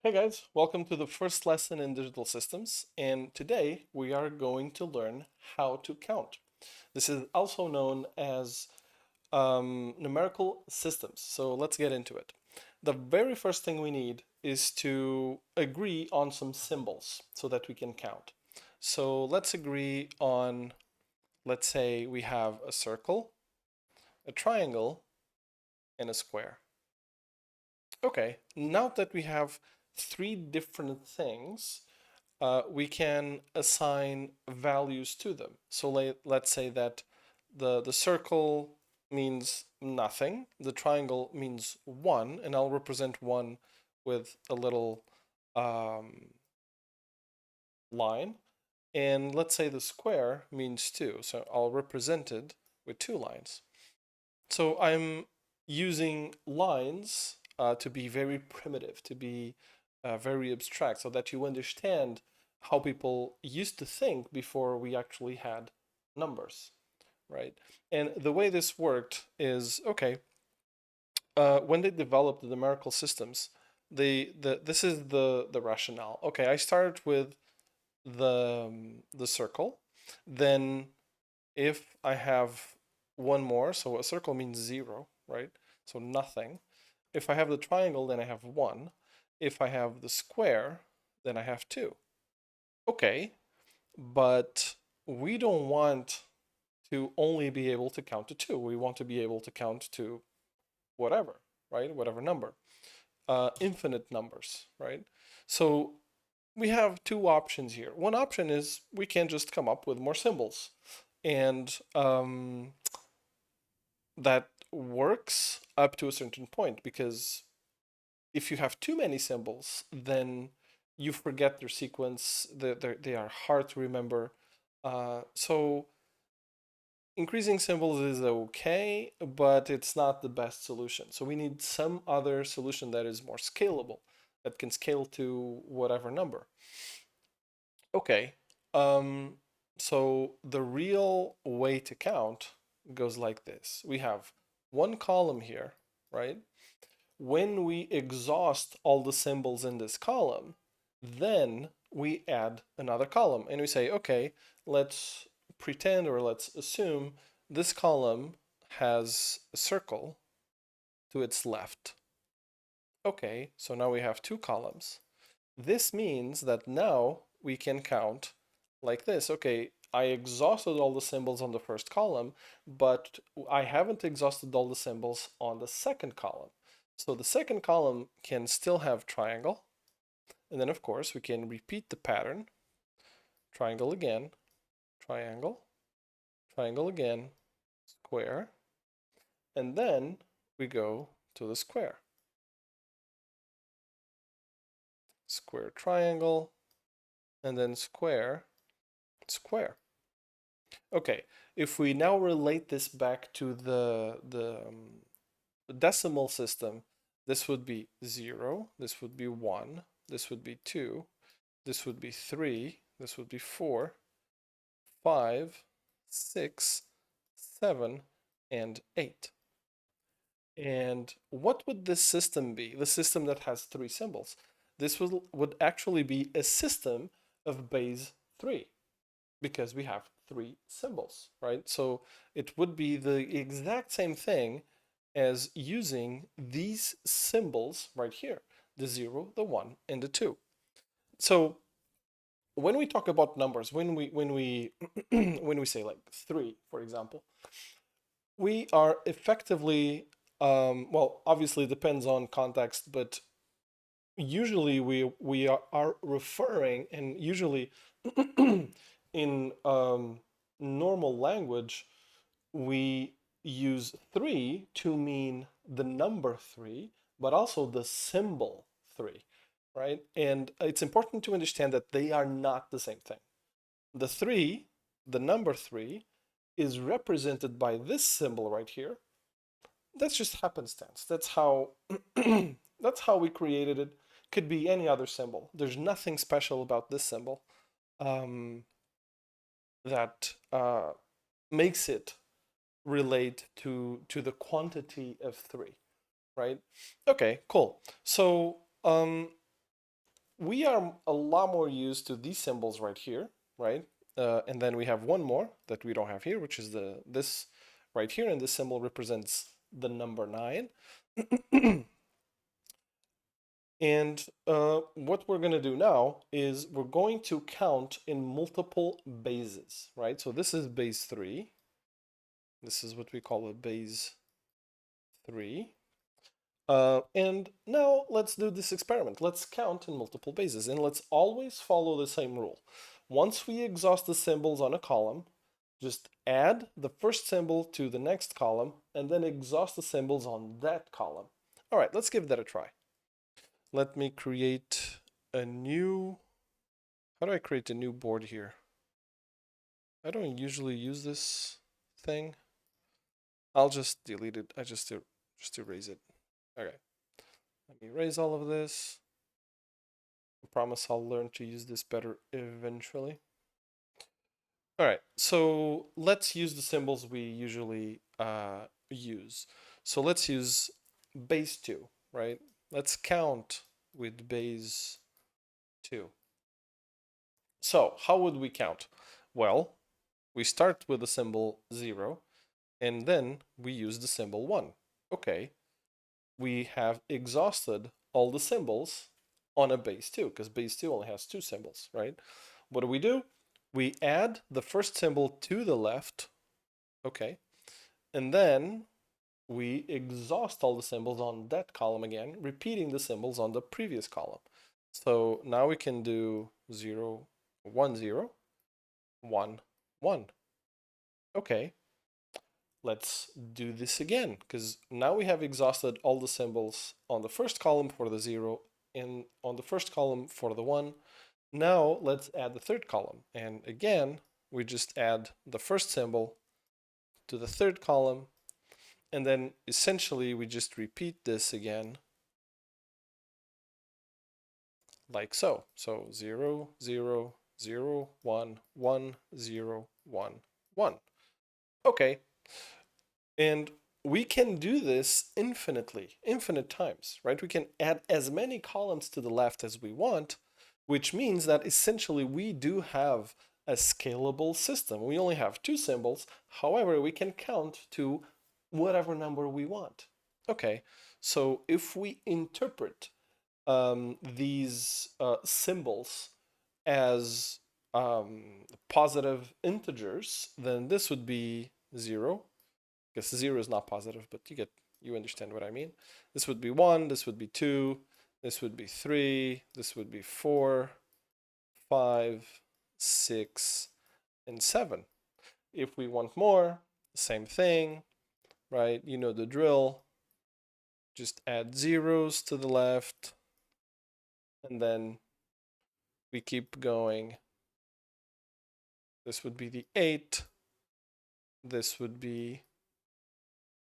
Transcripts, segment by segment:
Hey guys, welcome to the first lesson in digital systems, and today we are going to learn how to count. This is also known as numerical systems, so let's get into it. The very first thing we need is to agree on some symbols so that we can count. So let's agree on, let's say we have a circle, a triangle, and a square. Okay, now that we have three different things, we can assign values to them. So let's say that the circle means nothing, the triangle means 1, and I'll represent 1 with a little um, line. And let's say the square means 2, so I'll represent it with 2 lines. So I'm using lines to be very primitive, to be very abstract, so that you understand how people used to think before we actually had numbers, right? And the way this worked is, okay, when they developed the numerical systems, this is the rationale. Okay, I started with the circle, then if I have one more, so a circle means 0, right? So nothing. If I have the triangle, then I have 1. If I have the square, then I have 2. Okay, but we don't want to only be able to count to 2. We want to be able to count to whatever, right? Whatever number. Infinite numbers, right? So we have two options here. One option is we can just come up with more symbols. And that works up to a certain point, because if you have too many symbols, then you forget their sequence. They are hard to remember. So increasing symbols is okay, but it's not the best solution. So we need some other solution that is more scalable, that can scale to whatever number. Okay. Um, so the real way to count goes like this. We have one column here, right? When we exhaust all the symbols in this column, then we add another column and we say, okay, let's pretend or let's assume this column has a circle to its left. Okay, so now we have two columns. This means that now we can count like this. Okay, I exhausted all the symbols on the first column, but I haven't exhausted all the symbols on the second column. So the second column can still have triangle. And then, of course, we can repeat the pattern. Triangle again, triangle, triangle again, square. And then we go to the square. Square, triangle, and then square, square. Okay, if we now relate this back to the decimal system, this would be 0, this would be 1, this would be 2, this would be 3, this would be 4, 5, 6, 7, and 8. And what would this system be? The system that has 3 symbols. This would actually be a system of base 3, because we have 3 symbols, right? So it would be the exact same thing as using these symbols right here, the 0, the 1, and the 2. So when we talk about numbers, when we when we say like 3, for example, we are effectively well, obviously it depends on context, but usually we are referring, and usually in normal language, we use 3 to mean the number 3, but also the symbol 3, right? And it's important to understand that they are not the same thing. The 3, the number 3, is represented by this symbol right here. That's just happenstance. That's how that's how we created it. Could be any other symbol. There's nothing special about this symbol um, that makes it relate to the quantity of 3, right? Okay, cool. So we are a lot more used to these symbols right here, right? And then we have one more that we don't have here, which is this right here, and this symbol represents the number 9. And what we're going to do now is we're going to count in multiple bases, right? So this is base 3. This is what we call a base 3. And now let's do this experiment. Let's count in multiple bases, and let's always follow the same rule. Once we exhaust the symbols on a column, just add the first symbol to the next column, and then exhaust the symbols on that column. All right, let's give that a try. Let me create a new... How do I create a new board here? I don't usually use this thing. I'll just delete it. I just erase it. Okay. Let me erase all of this. I promise I'll learn to use this better eventually. All right, so let's use the symbols we usually use. So let's use base 2, right? Let's count with base 2. So how would we count? Well, we start with the symbol 0, and then we use the symbol 1. Okay, we have exhausted all the symbols on a base 2, because base 2 only has 2 symbols, right? What do? We add the first symbol to the left, okay, and then we exhaust all the symbols on that column again, repeating the symbols on the previous column. So now we can do 0, 1, 0, 1, 1. Okay, let's do this again, because now we have exhausted all the symbols on the first column for the 0 and on the first column for the 1. Now let's add the third column, and again we just add the first symbol to the third column, and then essentially we just repeat this again like so. So 0, 0, 0, 1, 1, 0, 1, 1. Okay, and we can do this infinite times, right? We can add as many columns to the left as we want, which means that essentially we do have a scalable system. We only have 2 symbols. However, we can count to whatever number we want. Okay, so if we interpret these symbols as positive integers, then this would be 0. Because 0 is not positive, but you understand what I mean. This would be 1, this would be 2, this would be 3, this would be 4, 5, 6, and 7. If we want more, same thing, right? You know the drill. Just add zeros to the left, and then we keep going. This would be the 8. This would be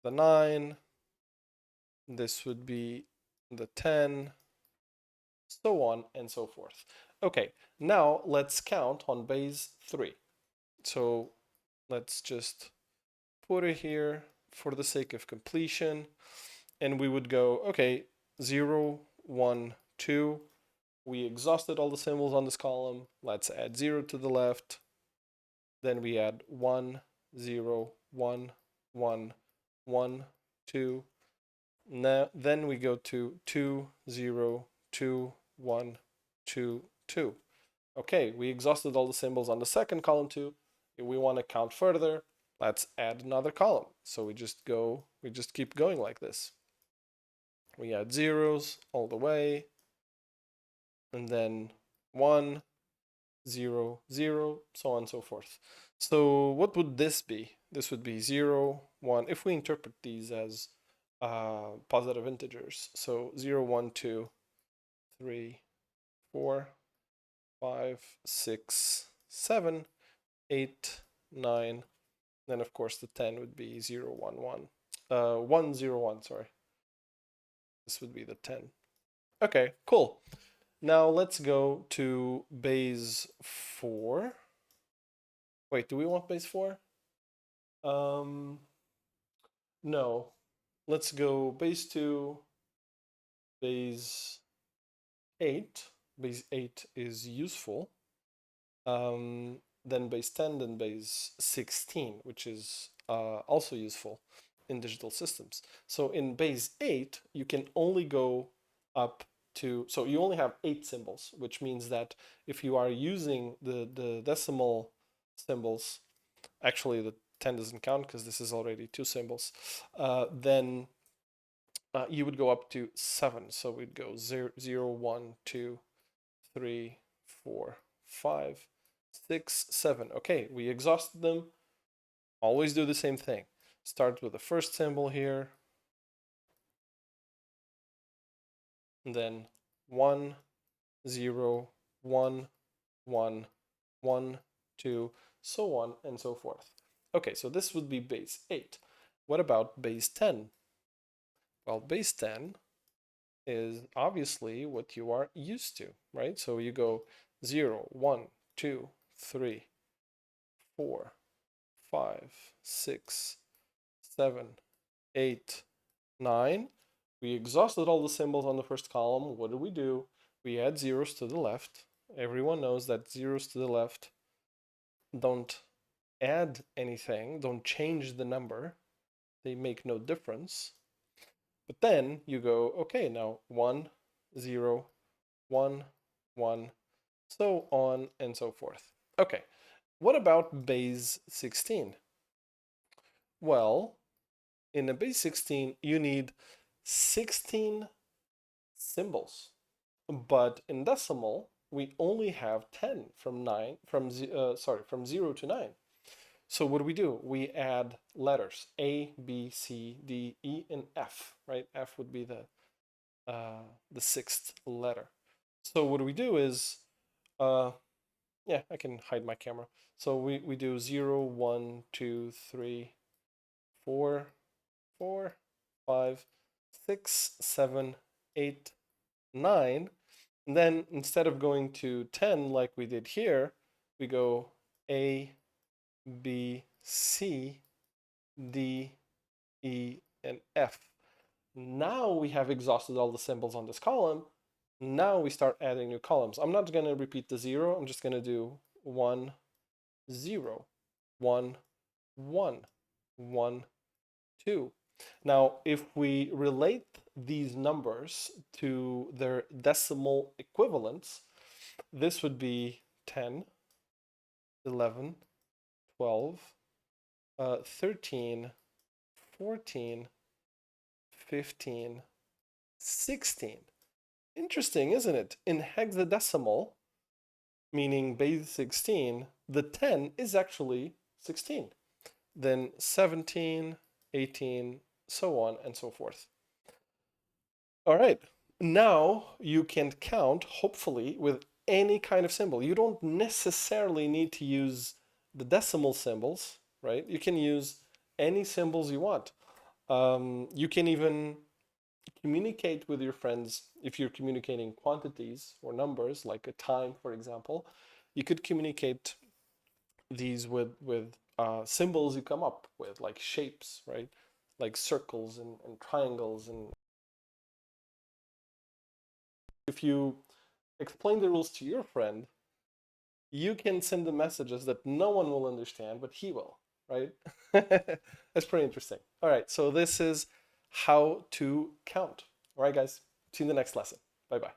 the 9. This would be the 10. So on and so forth. Okay, now let's count on base 3. So let's just put it here for the sake of completion. And we would go, okay, 0, 1, 2. We exhausted all the symbols on this column. Let's add 0 to the left. Then we add 1, 0, 1, 1, 1, 2. Now, then we go to 2, 0, 2, 1, 2, 2. Okay, we exhausted all the symbols on the second column too. If we want to count further, let's add another column. So we just keep going like this. We add zeros all the way, and then 1, 0, 0, so on and so forth. So what would this be? This would be 0, 1, if we interpret these as positive integers. So 0, 1, 2, 3, 4, 5, 6, 7, 8, 9. Then of course the 10 would be 0, 1, 1. 1, 0, 1, sorry. This would be the 10. Okay, cool. Now let's go to base 4. Wait, do we want base 4? No. Let's go base 2, base 8. base 8 is useful, then base 10, then base 16, which is also useful in digital systems. So in base 8, you can only go up to, so you only have 8 symbols, which means that if you are using the decimal symbols, actually the 10 doesn't count because this is already 2 symbols, then you would go up to 7. So we'd go 0, 0, 1, 2, 3, 4, 5, 6, 7. Okay, we exhausted them. Always do the same thing. Start with the first symbol here. And then 1, 0, 1, 1, 1, 2, so on and so forth. Okay, so this would be base 8. What about base 10? Well, base 10 is obviously what you are used to, right? So you go 0, 1, 2, 3, 4, 5, 6, 7, 8, 9. We exhausted all the symbols on the first column. What do? We add zeros to the left. Everyone knows that zeros to the left don't add anything, don't change the number. They make no difference. But then you go, okay, now 1, 0, 1, 1, so on and so forth. Okay, what about base 16? Well, in a base 16, you need 16 symbols. But in decimal, we only have 10 from 0 to 9. So what do? We add letters A, B, C, D, E, and F, right? F would be the 6th letter. So what we do is, yeah, I can hide my camera. So we do 0, 1, 2, 3, 4, 4, 5, 6, 7, 8, 9. And then instead of going to 10 like we did here, we go A, B, C, D, E, and F. Now we have exhausted all the symbols on this column. Now we start adding new columns. I'm not going to repeat the 0. I'm just going to do 1, 0, 1, 1, 1, 2. Now, if we relate these numbers to their decimal equivalents, this would be 10, 11, 12, 13, 14, 15, 16. Interesting, isn't it? In hexadecimal, meaning base 16, the 10 is actually 16. Then 17, 18, so on and so forth. All right, now you can count, hopefully, with any kind of symbol. You don't necessarily need to use the decimal symbols, right? You can use any symbols you want. You can even communicate with your friends if you're communicating quantities or numbers, like a time, for example. You could communicate these with symbols you come up with, like shapes, right? Like circles and triangles. And if you explain the rules to your friend, you can send the messages that no one will understand, but he will, right? That's pretty interesting. All right, so this is how to count. All right, guys, see you in the next lesson. Bye-bye.